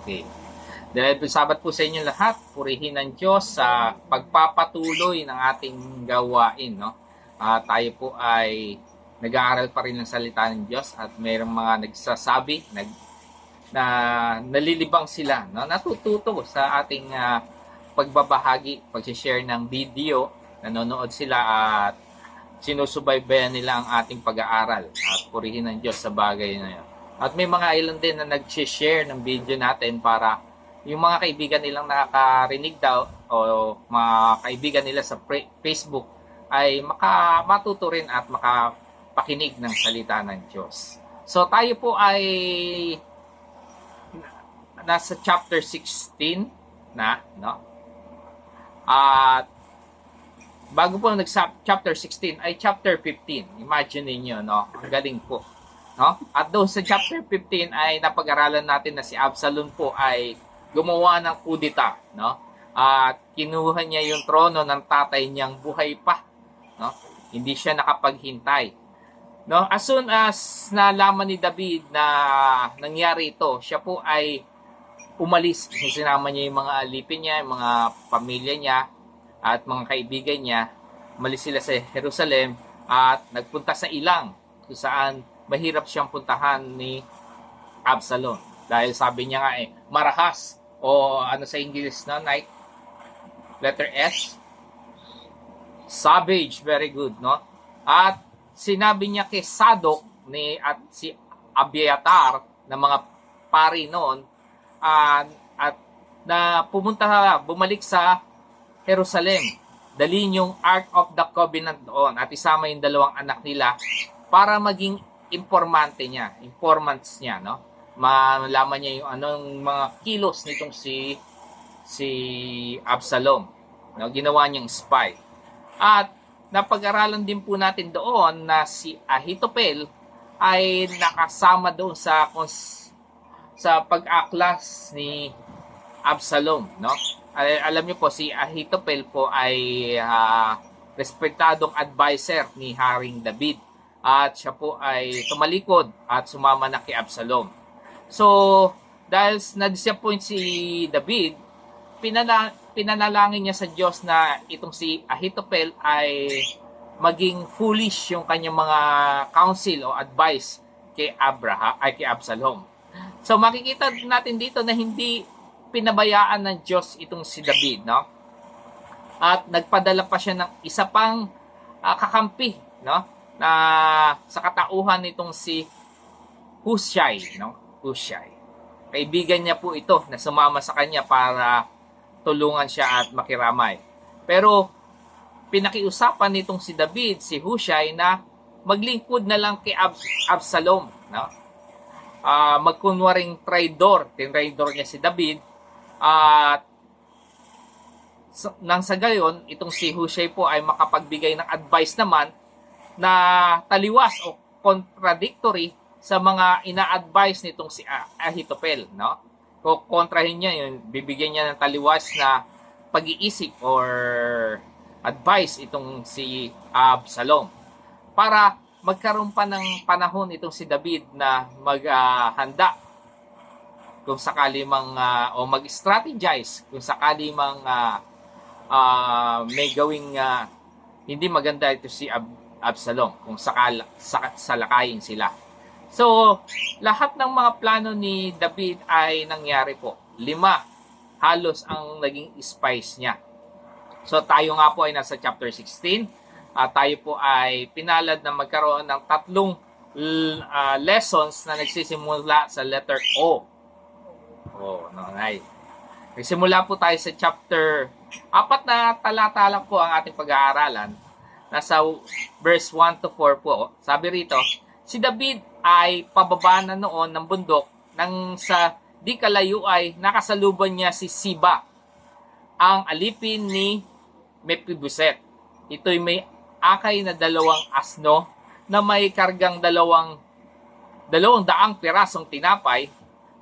Okay. Dahil sabat po sa inyo lahat, purihin ng Diyos sa pagpapatuloy ng ating gawain. No? Tayo po ay nag-aaral pa rin ng salita ng Diyos at mayroong mga nagsasabi na nalilibang sila, no? Natututo sa ating pagbabahagi, pag-share ng video, nanonood sila at sinusubaybayan nila ang ating pag-aaral at purihin ng Diyos sa bagay na yun. At may mga ilan din na nag-share ng video natin para yung mga kaibigan nilang nakakarinig daw o mga kaibigan nila sa Facebook ay matuto rin at makapakinig ng salita ng Diyos. So tayo po ay nasa chapter 16 na, no? At bago po chapter 16 ay chapter 15. Imagine niyo, no? Ang galing po, no? At doon sa chapter 15 ay napag-aralan natin na si Absalom po ay gumawa ng kudita, no? At kinuha niya yung trono ng tatay niyang buhay pa, no? Hindi siya nakapaghintay, no? As soon as nalaman ni David na nangyari ito, siya po ay umalis. Sinama niya yung mga alipin niya, yung mga pamilya niya at mga kaibigan niya. Umalis sila sa Jerusalem at nagpunta sa ilang kung saan mahirap siyang puntahan ni Absalom. Dahil sabi niya nga marahas o ano sa English na letter S, savage, very good, no? At sinabi niya kay Sadok at si Abiatar na mga pari noon at na bumalik sa Jerusalem. Dalhin yung Ark of the Covenant doon at isama yung dalawang anak nila para maging informants niya, no? Malaman niya yung anong mga kilos nitong si Absalom, no? Ginawa niyang spy. At napag-aralan din po natin doon na si Ahithophel ay nakasama doon sa pag-aklas ni Absalom, no? Alam niyo po, si Ahithophel po ay respektadong advisor ni Haring David at siya po ay tumalikod at sumama na kay Absalom. So, dahil na-disappoint si David, pinanalangin niya sa Diyos na itong si Ahithophel ay maging foolish yung kanyang mga counsel o advice kay Absalom. So makikita natin dito na hindi pinabayaan ng Diyos itong si David, no? At nagpadala pa siya ng isa pang kakampi, no? Na sa katauhan nitong si Hushai, no? Hushai. Kaibigan niya po ito na sumama sa kanya para tulungan siya at makiramay. Pero pinakiusapan nitong si David, si Hushai, na maglingkod na lang kay Absalom, no? Magkunwaring traidor niya si David at nang sa gayon itong si Hushai po ay makapagbigay ng advice naman na taliwas o contradictory sa mga ina-advise nitong si Ahithophel, no? Kontrahin niya yun, bibigyan niya ng taliwas na pag-iisip or advice itong si Absalom para magkaroon pa ng panahon itong si David na maghanda kung sakali mang o mag-strategize kung sakali mang may gawing hindi maganda ito si Absalom kung salakayin sila. So, lahat ng mga plano ni David ay nangyari po. 5 halos ang naging spies niya. So, tayo nga po ay nasa chapter 16. Tayo po ay pinalad na magkaroon ng 3 lessons na nagsisimula sa letter O. Oh, nice. Nagsimula po tayo sa chapter 4 na talata lang po ang ating pag-aaralan. Nasa verse 1 to 4 po. Sabi rito, si David ay pababa na noon ng bundok nang sa di kalayo ay nakasaluban niya si Siba, ang alipin ni Mephibosheth. Ito'y may akay na 2 asno na may kargang 200 pirasong tinapay,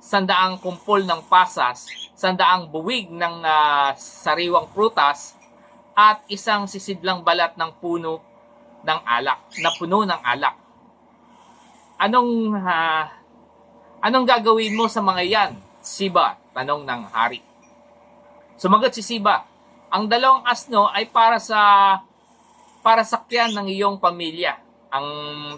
100 kumpol ng pasas, 100 buwig ng sariwang prutas, at 1 sisidlang balat ng puno ng alak. Anong gagawin mo sa mga yan, Siba? tanong ng hari. Sumagot si Siba, ang 2 asno ay para sakyan ng iyong pamilya. Ang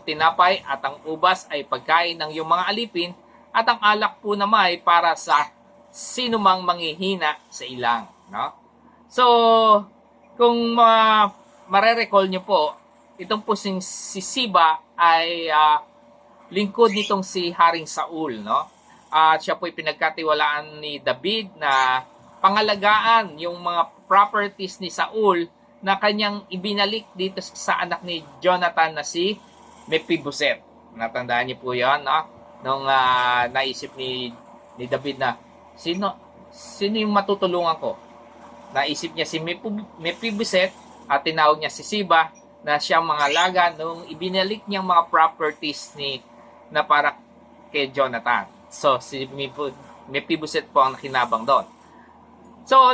tinapay at ang ubas ay pagkain ng iyong mga alipin at ang alak po naman ay para sa sinumang manghihina sa ilang. No? So, kung marerecall nyo po, itong po si Siba ay lingkod nitong si Haring Saul. No? At siya po ay pinagkatiwalaan ni David na pangalagaan yung mga properties ni Saul na kanyang ibinalik dito sa anak ni Jonathan na si Mephibosheth. Natandaan niyo po yan, no? Nung naisip ni David na sino yung matutulungan ko? Naisip niya si Mephibosheth at tinawag niya si Siba na siyang mangalaga nung ibinalik niyang mga properties na para kay Jonathan. So si Mephibosheth po ang nakinabang doon. So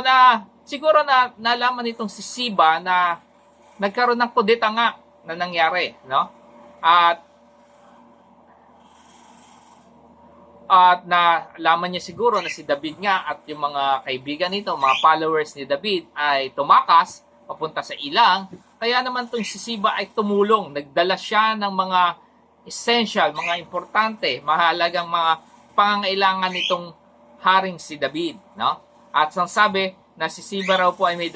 siguro nalaman nitong si Siba na nagkaroon ng kudeta nga na nangyari, no? At nalaman niya siguro na si David nga at yung mga kaibigan nito, mga followers ni David ay tumakas papunta sa ilang. Kaya naman itong si Siba ay tumulong. Nagdala siya ng mga essential, mga importante, mahalagang mga pangangailangan nitong haring si David, no? At sabi na si Siba raw po ay may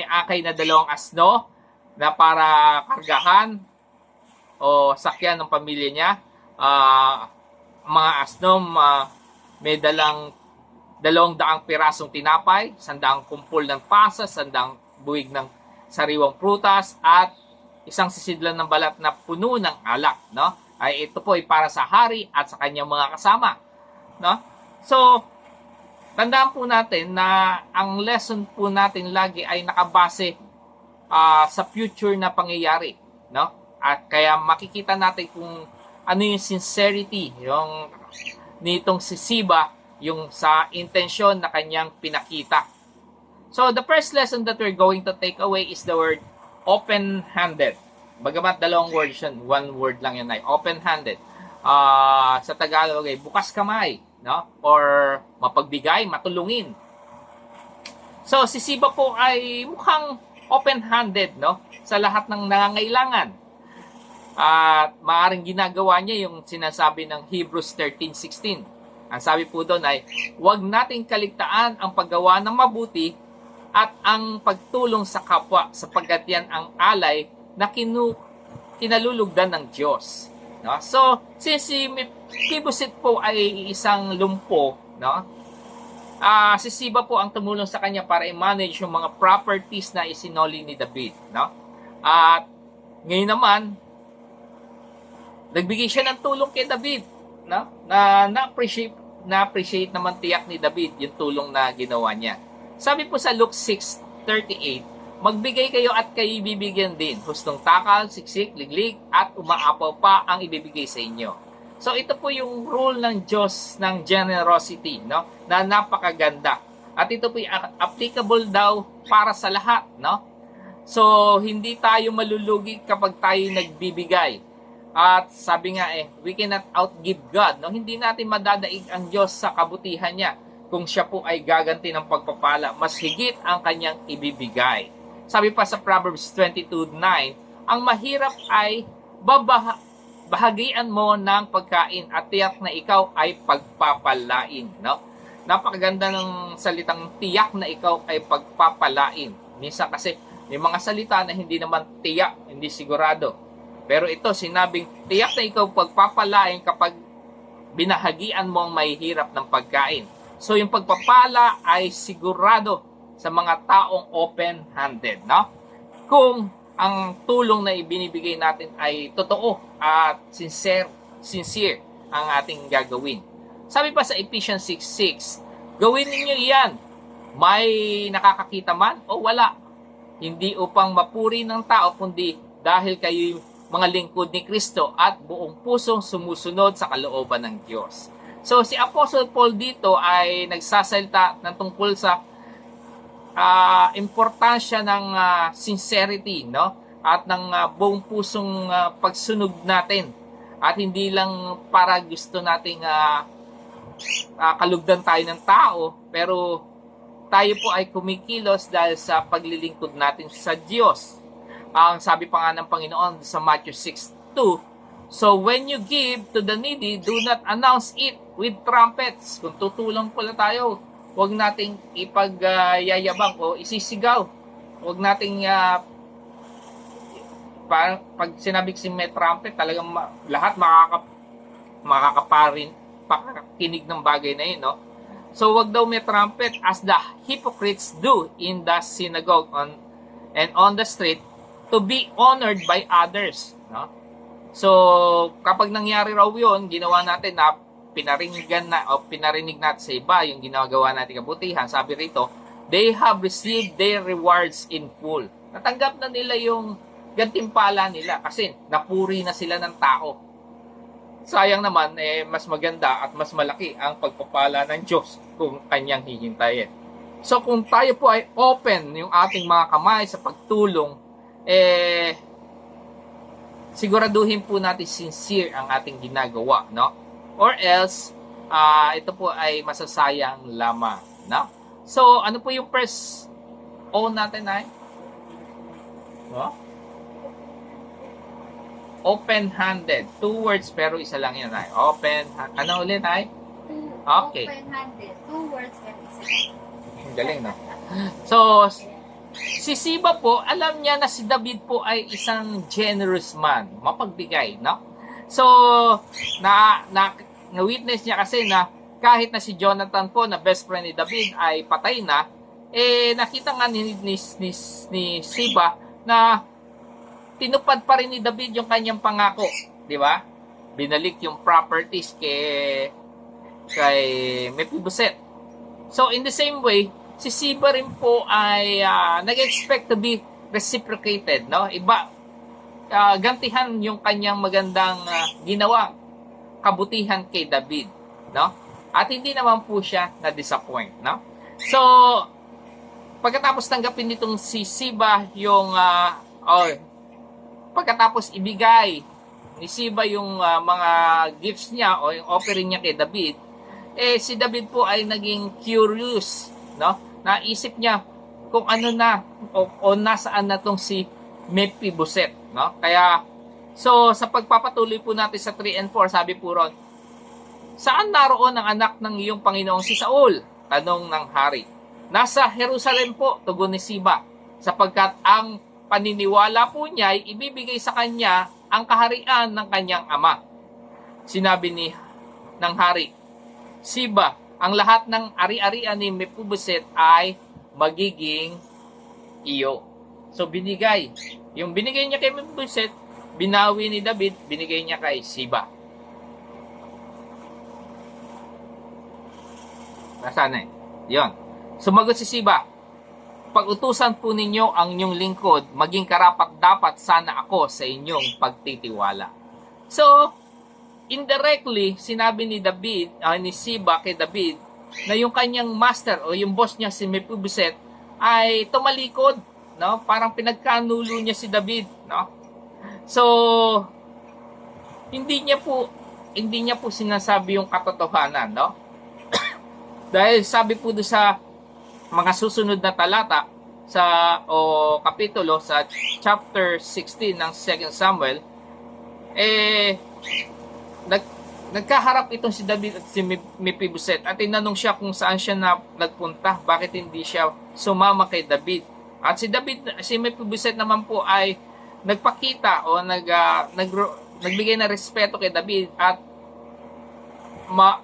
akay na 2 asno na para kargahan o sakyan ng pamilya niya. Mga asno, may dalang 200 pirasong tinapay, 100 kumpol ng pasas, 100 buwig ng sariwang prutas, at 1 sisidlan ng balat na puno ng alak. No? Ay ito po ay para sa hari at sa kanyang mga kasama. No? So, tandaan po natin na ang lesson po natin lagi ay nakabase sa future na pangyayari. No? At kaya makikita natin kung ano yung sincerity nitong si Siba, yung sa intensyon na kanyang pinakita. So, the first lesson that we're going to take away is the word open-handed. Bagamat 2 words yun, 1 word lang yun ay open-handed. Sa Tagalog ay bukas kamay, no? Or mapagbigay, matulungin. So, si Siba po ay mukhang open-handed, no? Sa lahat ng nangangailangan. At maaring ginagawa niya yung sinasabi ng Hebrews 13:16. Ang sabi po doon ay, huwag nating kaligtaan ang paggawa ng mabuti at ang pagtulong sa kapwa, sapagkat yan ang alay na kinalulugdan ng Diyos. No? So, since si Mephibosheth po ay isang lumpo, no? Si Siba po ang tumulong sa kanya para i-manage yung mga properties na isinoli ni David. No? At ngayon naman, nagbigay siya ng tulong kay David, no? Na-appreciate naman tiyak ni David yung tulong na ginawa niya. Sabi po sa Luke 6:38, magbigay kayo at kayo ibibigyan din. Hustong takal, siksik, liglig, at umaapaw pa ang ibibigay sa inyo. So ito po yung rule ng Diyos ng generosity, no? Na napakaganda. At ito po applicable daw para sa lahat, no? So hindi tayo malulugi kapag tayo nagbibigay. At sabi nga we cannot outgive God. No? Hindi natin madadaig ang Diyos sa kabutihan niya kung siya po ay gaganti ng pagpapala. Mas higit ang kanyang ibibigay. Sabi pa sa Proverbs 22:9, ang mahirap ay bahagian mo ng pagkain at tiyak na ikaw ay pagpapalain. No? Napakaganda ng salitang tiyak na ikaw ay pagpapalain. Minsan kasi may mga salita na hindi naman tiyak, hindi sigurado. Pero ito, sinabing, tiyak na ikaw pagpapalain kapag binahagian mo ang mahihirap ng pagkain. So, yung pagpapala ay sigurado sa mga taong open-handed. No? Kung ang tulong na ibinibigay natin ay totoo at sincere ang ating gagawin. Sabi pa sa Ephesians 6:6, gawin ninyo iyan, may nakakakita man o wala. Hindi upang mapuri ng tao, kundi dahil kayo mga lingkod ni Kristo at buong pusong sumusunod sa kalooban ng Diyos. So si Apostle Paul dito ay nagsasalita ng tungkol sa importansya ng sincerity, no? At ng buong pusong pagsunod natin. At hindi lang para gusto nating kalugdan tayo ng tao, pero tayo po ay kumikilos dahil sa paglilingkod natin sa Diyos. Ang sabi pa nga ng Panginoon sa Matthew 6:2, so when you give to the needy, do not announce it with trumpets. Kung tutulong pala tayo, huwag nating ipagyayabang o isisigaw. Huwag nating pag sinabi si may trumpet, talagang lahat makakakinig ng bagay na yun, no? So, wag daw may trumpet as the hypocrites do in the synagogue and on the street to be honored by others, no? So, kapag nangyari raw yun, ginawa natin na pinarinig natin sa iba yung ginagawa natin kabutihan, sabi rito, they have received their rewards in full. Natanggap na nila yung gantimpala nila kasi napuri na sila ng tao. Sayang naman, mas maganda at mas malaki ang pagpapala ng Diyos kung kanyang hihintayin. So kung tayo po ay open yung ating mga kamay sa pagtulong, siguraduhin po natin sincere ang ating ginagawa, no? Or else, ito po ay masasayang lamang, no? So ano po yung first O natin ay? No? Open-handed. 2 words pero isa lang yan ay. Ano ulit ay? Okay. Open-handed. 2 words pero isa lang. Galing, no? So, si Siba po, alam niya na si David po ay isang generous man. Mapagbigay, no? So, na-witness niya kasi na kahit na si Jonathan po, na best friend ni David, ay patay na, nakita nga ni Siba na tinupad pa rin ni David yung kanyang pangako, di ba? Binalik yung properties kay Mephibosheth. So in the same way, si Siba rin po ay nag-expect to be reciprocated, no? Iba gantihan yung kanyang magandang ginawang kabutihan kay David, no? At hindi naman po siya na-disappoint, no? So pagkatapos tanggapin nitong si Siba yung pagkatapos ibigay ni Siba yung mga gifts niya o yung offering niya kay David, si David po ay naging curious, no? Naisip niya kung ano na o nasaan na tong si Mephibosheth, no? Kaya so sa pagpapatuloy po natin sa 3 and 4, sabi po ron, saan naroon ang anak ng iyong Panginoong si Saul? Tanong ng hari. Nasa Jerusalem po, tugon ni Siba, sapagkat ang paniniwala po niya ay ibibigay sa kanya ang kaharian ng kanyang ama. Sinabi ng hari, Siba, ang lahat ng ari-arian ni Mephibosheth ay magiging iyo. So binigay. Yung binigay niya kay Mephibosheth, binawi ni David, binigay niya kay Siba. Nasaan na yun? Sumagot si Siba, pag-utusan po ninyo ang inyong lingkod, maging karapat-dapat sana ako sa inyong pagtitiwala. So, indirectly, sinabi ni Siba kay David, na yung kanyang master o yung boss niya si Mephibosheth ay tumalikod, no? Parang pinagkanulo niya si David, no? So, hindi niya po sinasabi yung katotohanan, no? Dahil sabi po doon sa mga susunod na talata o kapitulo sa chapter 16 ng 2 Samuel, nagkaharap itong si David at si Mephibosheth at tinanong siya kung saan siya nagpunta, bakit hindi siya sumama kay David. At si Mephibosheth naman po ay nagpakita o nagbigay ng respeto kay David at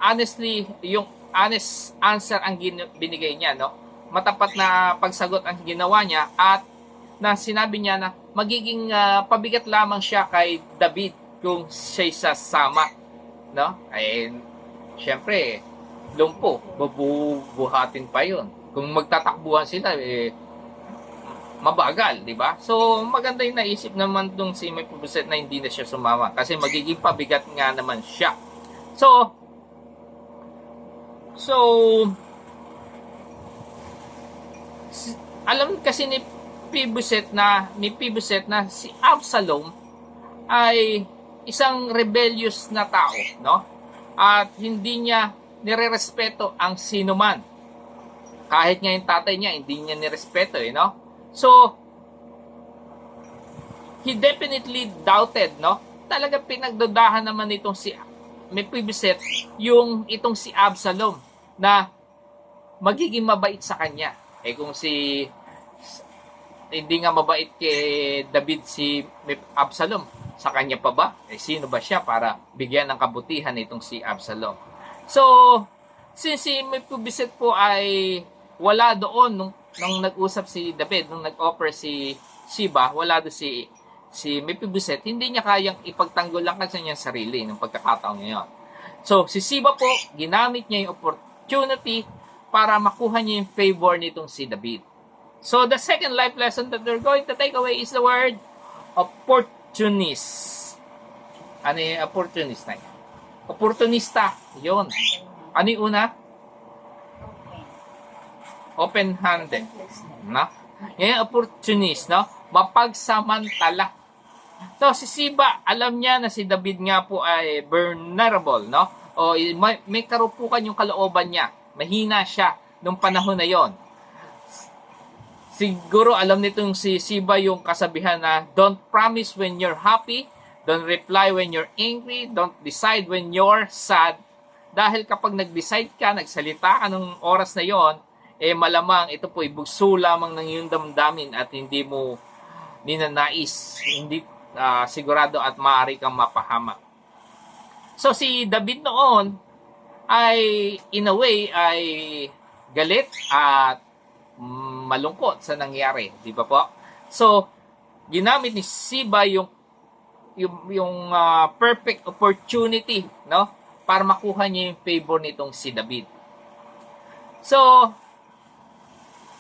honestly, yung honest answer ang binigay niya, no? Matapat na pagsagot ang ginawa niya at na sinabi niya na magiging pabigat lamang siya kay David kung siya'y sasama, no? Ay syempre lumpo, bubuhatin pa yun. Kung magtatakbuhan sila, mabagal, di ba? So maganda yung naisip naman dong si Mephibosheth na hindi na siya sumama kasi magiging pabigat nga naman siya. So alam kasi ni Mephibosheth na si Absalom ay isang rebellious na tao, no? At hindi niya nire-respeto ang sino man. Kahit nga yung tatay niya, hindi niya nirespeto, no? So, he definitely doubted, no? Talaga pinagdudahan naman itong si Mephibosheth, itong si Absalom, na magiging mabait sa kanya. Kung hindi nga mabait kay David si Absalom, sa kanya pa ba? Sino ba siya para bigyan ng kabutihan itong si Absalom? So, since si Mephibosheth po ay wala doon nung nag-usap si David, nung nag-offer si Siba, wala doon si Mephibosheth, hindi niya kayang ipagtanggol lang sa kanyang sarili ng pagkakataon ngayon. So, si Siba po, ginamit niya yung opportunity para makuha niya yung favor nitong si David. So, the second life lesson that we're going to take away is the word opportunist. Ano yung opportunist na yan? Opportunista. Yun. Ano yung una? Open-handed. No? Yan yung opportunist, no? Mapagsamantala. So, si Siba, alam niya na si David nga po ay vulnerable, no? O may karupukan yung kalooban niya. Mahina siya nung panahon na yon. Siguro alam nitong si Siba yung kasabihan na don't promise when you're happy, don't reply when you're angry, don't decide when you're sad. Dahil kapag nag-decide ka, nagsalita ka ng oras na yon, malamang ito po ibugso lamang ng iyong damdamin at hindi mo ninanais, hindi sigurado at maaari kang mapahama. So si David noon ay in a way ay galit at malungkot sa nangyari, di ba po? So ginamit ni Siba yung perfect opportunity, no, para makuha niya yung favor nitong si David. So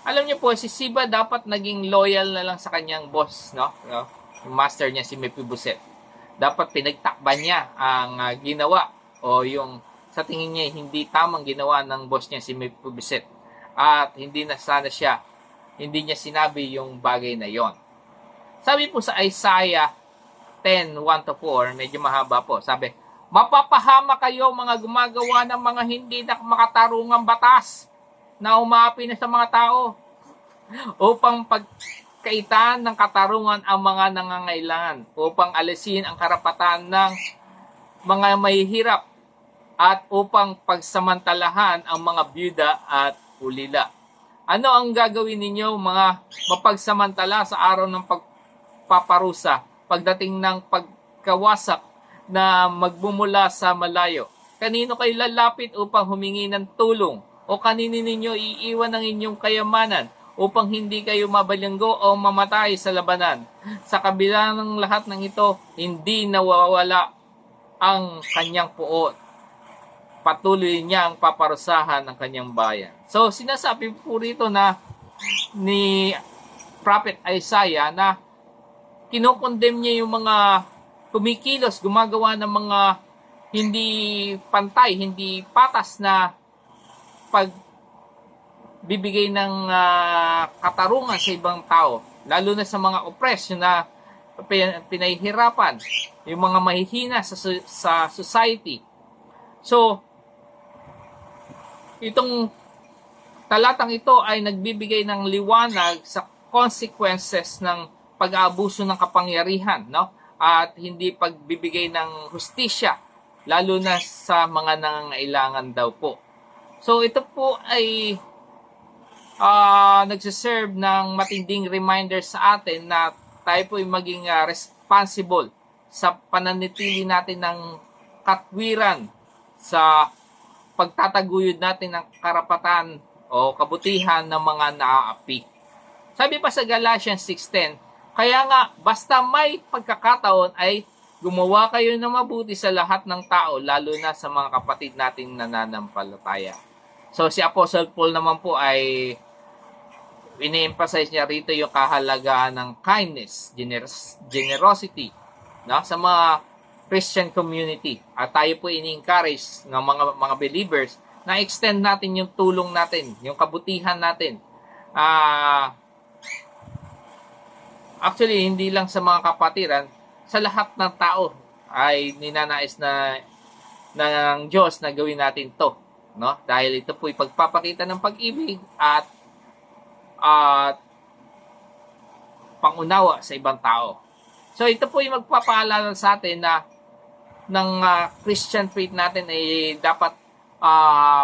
alam niyo po, si Siba dapat naging loyal na lang sa kanyang boss, no? Yung master niya si Mephibosheth. Dapat pinagtakban niya ang ginawa o yung sa tingin niya hindi tamang ginawa ng boss niya si Mephibosheth. At hindi niya sinabi yung bagay na yon. Sabi po sa Isaiah 10:1-4, medyo mahaba po. Sabi, mapapahama kayo mga gumagawa ng mga hindi na makatarungang batas na umaapi na sa mga tao upang pagkaitan ng katarungan ang mga nangangailangan, upang alisin ang karapatan ng mga mahihirap at upang pagsamantalahan ang mga byuda at ulila. Ano ang gagawin ninyo mga mapagsamantala sa araw ng pagpaparusa pagdating ng pagkawasak na magbumula sa malayo? Kanino kayo lalapit upang humingi ng tulong? O kanino ninyo iiwan ang inyong kayamanan upang hindi kayo mabalanggo o mamatay sa labanan? Sa kabila ng lahat ng ito, hindi nawawala ang kanyang puot. Patuloy niyang paparusahan ng kanyang bayan. So, sinasabi po rito na ni Prophet Isaiah na kinukondem niya yung mga kumikilos, gumagawa ng mga hindi pantay, hindi patas na pagbibigay ng katarungan sa ibang tao, lalo na sa mga oppressed na pinahihirapan, yung mga mahihina sa society. So, itong talatang ito ay nagbibigay ng liwanag sa consequences ng pag-aabuso ng kapangyarihan, no? At hindi pagbibigay ng hustisya, lalo na sa mga nangangailangan daw po. So ito po ay nagsiserve ng matinding reminder sa atin na tayo po ay maging responsible sa pananatili natin ng katwiran sa pagtataguyod natin ng karapatan o kabutihan ng mga naaapi. Sabi pa sa Galatians 6:10, kaya nga basta may pagkakataon ay gumawa kayo ng mabuti sa lahat ng tao, lalo na sa mga kapatid nating nananampalataya. So si Apostle Paul naman po ay ini-emphasize niya rito yung kahalagahan ng kindness, generosity, no, sa mga Christian community. At tayo po ini-encourage ng mga believers na extend natin yung tulong natin, yung kabutihan natin. Actually, hindi lang sa mga kapatiran, sa lahat ng tao ay ninanais na ng Diyos na gawin natin to. no? Dahil ito po'y pagpapakita ng pag-ibig at pangunawa sa ibang tao. So ito po'y magpapaalala sa atin na ng Christian faith natin ay dapat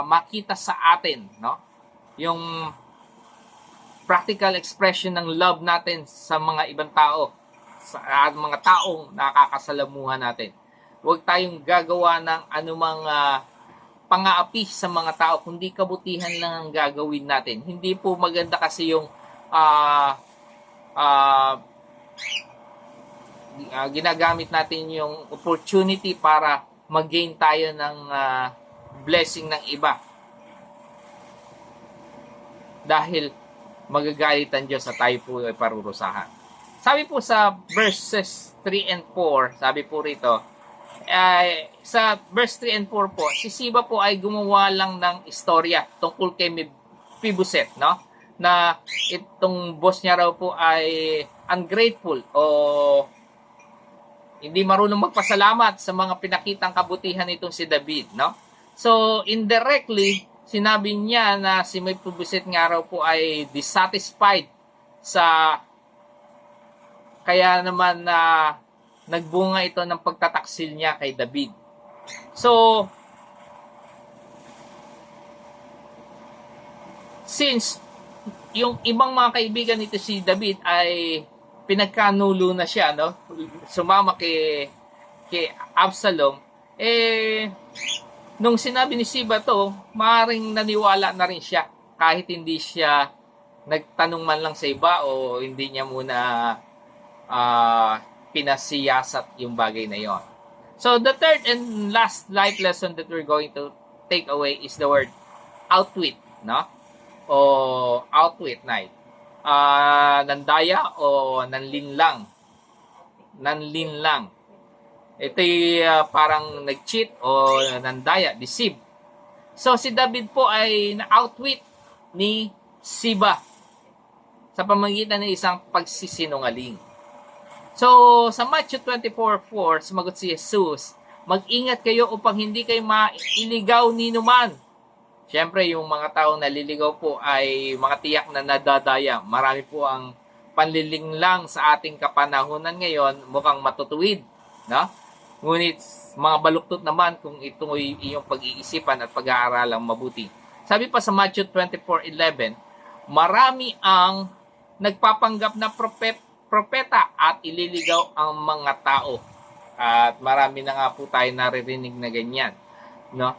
makita sa atin, no? Yung practical expression ng love natin sa mga ibang tao, sa mga taong nakakasalamuhan natin. Huwag tayong gagawa ng anumang pang-aapi sa mga tao, kundi kabutihan lang ang gagawin natin. Hindi po maganda kasi yung ginagamit natin yung opportunity para mag-gain tayo ng blessing ng iba. Dahil magagalit ang Diyos at tayo po ay parurusahan. Sabi po sa verses 3 and 4, sabi po rito, sa verse 3 and 4 po, si Siba po ay gumawa lang ng istorya tungkol kay Mephibosheth, no? Na itong boss niya raw po ay ungrateful o hindi marunong magpasalamat sa mga pinakitang kabutihan nitong si David, no? So, indirectly, sinabi niya na si Mephibosheth nga raw po ay dissatisfied sa kaya naman na nagbunga ito ng pagtataksil niya kay David. So, since yung ibang mga kaibigan nito si David ay pinagkanulo na siya, no? Sumama kay Absalom, nung sinabi ni Siba to, maaaring naniwala na rin siya kahit hindi siya nagtanong man lang sa iba o hindi niya muna pinasiyasat yung bagay na yon. So, the third and last life lesson that we're going to take away is the word outwit, no? O outwit, night. Nandaya o nanlinlang. Nanlinlang. Ito'y parang nag-cheat o nandaya, deceive. So, si David po ay na-outwit ni Siba sa pamamagitan ng isang pagsisinungaling. So, sa Matthew 24:4, sumagot si Jesus, mag-ingat kayo upang hindi kayo mailigaw ni numan. Siyempre, yung mga taong naliligaw po ay mga tiyak na nadadaya. Marami po ang panlilinglang sa ating kapanahunan ngayon, mukhang matutuwid, no? Ngunit mga baluktot naman kung ito ay iyong pag-iisipan at pag-aaralang mabuti. Sabi pa sa Matthew 24:11, marami ang nagpapanggap na propeta at ililigaw ang mga tao. At marami na nga po tayo naririnig na ganyan, no?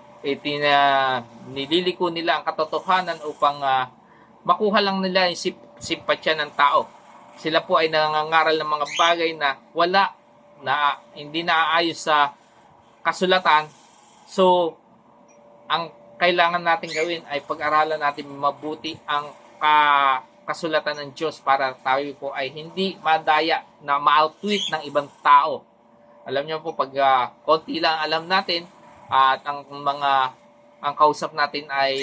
Nililiko nila ang katotohanan upang makuha lang nila yung simpatya ng tao. Sila po ay nangangaral ng mga bagay na hindi naaayos sa kasulatan. So, ang kailangan natin gawin ay pag-aralan natin mabuti ang kasulatan ng Diyos para tayo po ay hindi madaya na ma-outwit ng ibang tao. Alam niyo po, pag konti lang alam natin at ang kausap natin ay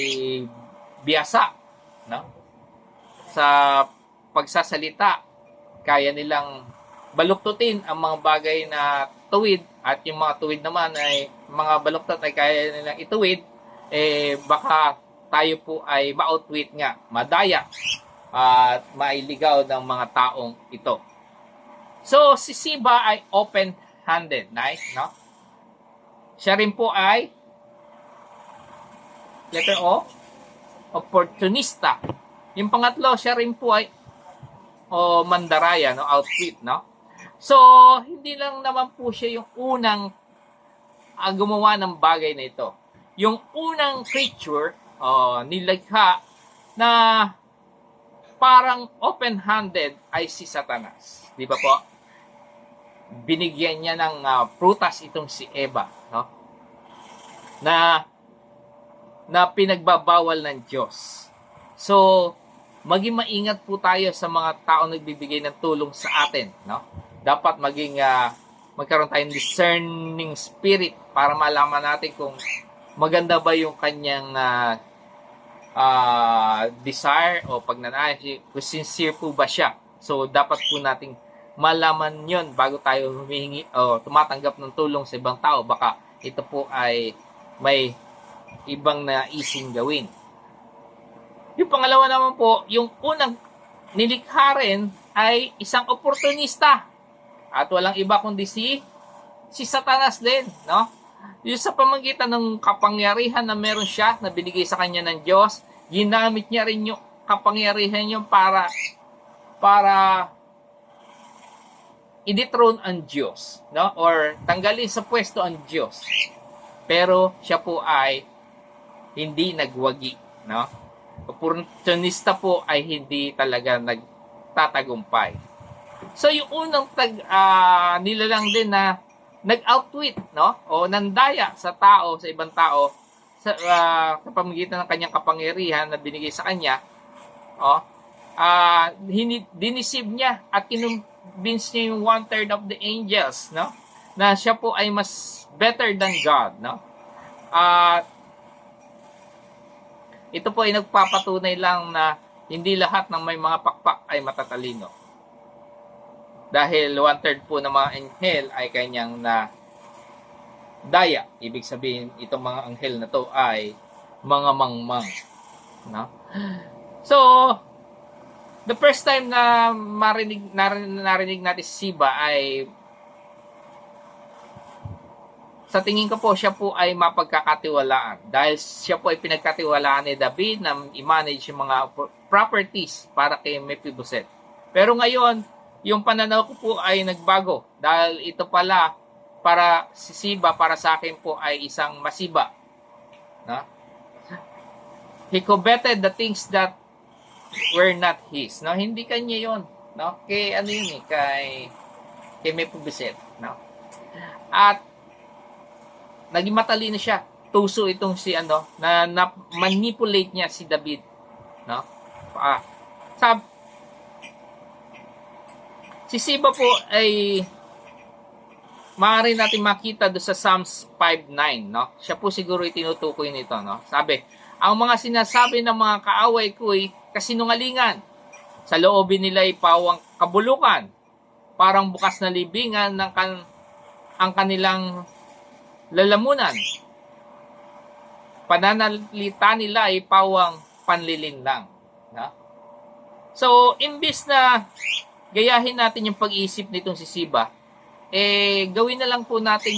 biyasa, no? Sa pagsasalita, kaya nilang baluktutin ang mga bagay na tuwid at yung mga tuwid naman ay mga baluktot ay kaya nilang ituwid, baka tayo po ay ma-outwit nga, madaya at mailigaw ng mga taong ito. So, si Siba ay open-handed. Nice, no? Siya rin po ay letter O, opportunista. Yung pangatlo, siya rin po ay mandaraya, no? Outwit, no? So, hindi lang naman po siya yung unang gumawa ng bagay na ito. Yung unang creature, nilikha na parang open-handed ay si Satanas. Di ba po? Binigyan niya ng prutas itong si Eva, no? Na pinagbabawal ng Diyos. So, maging maingat po tayo sa mga tao nagbibigay ng tulong sa atin, no? Dapat magkaroon tayong discerning spirit para malaman natin kung maganda ba yung kanyang desire o pagnanais, kung sincere po ba siya. So, dapat po nating malaman yon bago tayo humihingi o tumatanggap ng tulong sa ibang tao. Baka ito po ay may ibang naising gawin. Yung pangalawa naman po, yung unang nilikha rin ay isang oportunista. At walang iba kundi si Satanas din, no? Yung sa pamamagitan ng kapangyarihan na meron siya, na binigay sa kanya ng Diyos, ginamit niya rin yung kapangyarihan niya para i-dethrone ang Diyos, no? Or tanggalin sa pwesto ang Diyos. Pero siya po ay hindi nagwagi, no? Oportunista po ay hindi talaga nagtatagumpay. So yung unang nilalang din na nag-outwit, no? O nandaya sa tao, sa ibang tao sa pamamagitan ng kanyang kapangyarihan na binigay sa kanya, dinisib niya at kinumbins niya yung 1/3 of the angels, no? Na siya po ay mas better than God, no? Ito po ay nagpapatunay lang na hindi lahat ng may mga pakpak ay matatalino. Dahil 1/3 po ng mga anghel ay kanyang na daya. Ibig sabihin, itong mga anghel na to ay mga mangmang. No? So, the first time na narinig natin si Siba ay sa tingin ko po, siya po ay mapagkakatiwalaan. Dahil siya po ay pinagkatiwalaan ni David na i-manage yung mga properties para kay Mephibosheth. Pero ngayon, yung pananaw ko po ay nagbago. Dahil ito pala, para si Siba, para sa akin po ay isang masiba. No? He coveted the things that were not his. No? Hindi kanya yon. No? Kay ano yun eh, kay Mephibosheth. No? At naging matalino siya. Tuso itong si na manipulate niya si David, no? Si Siba po ay maaari natin makita do sa Psalms 5:9, no? Siya po siguro itinutukoy nito, no? Sabi, ang mga sinasabi ng mga kaaway ko ay kasinungalingan. Sa loobin nila ay pawang kabulukan. Parang bukas na libingan ng ang kanilang lalamunan. Pananalita nila ay pawang panlilin lang. No? So, imbis na gayahin natin yung pag-iisip nitong si Siba, gawin na lang po natin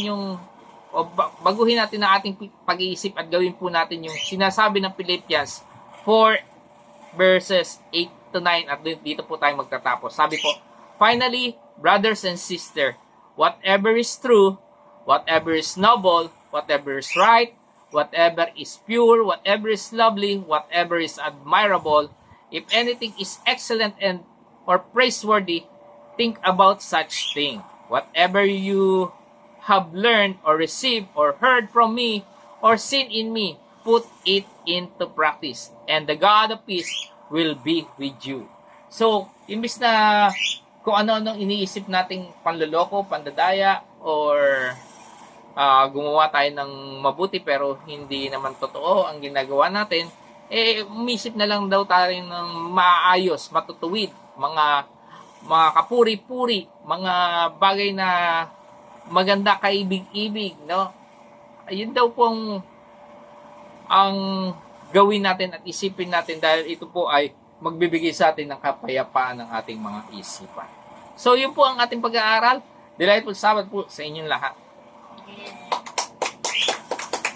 baguhin natin ang ating pag-iisip at gawin po natin yung sinasabi ng Philippians 4 verses 8 to 9 at dito po tayo magtatapos. Sabi po, finally, brothers and sisters, whatever is true, whatever is noble, whatever is right, whatever is pure, whatever is lovely, whatever is admirable, if anything is excellent and or praiseworthy, think about such thing. Whatever you have learned or received or heard from me or seen in me, put it into practice, and the God of peace will be with you. So, imbis na kung ano-ano iniisip nating panloloko, pandadaya, or gumawa tayo ng mabuti pero hindi naman totoo ang ginagawa natin, umisip na lang daw tayo ng maayos, matutuwid, mga kapuri-puri, mga bagay na maganda, kaibig-ibig, no? Ayun daw pong ang gawin natin at isipin natin dahil ito po ay magbibigay sa atin ng kapayapaan ng ating mga isipan. So, yun po ang ating pag-aaral. Delightful Sabbath po sa inyong lahat. Amen.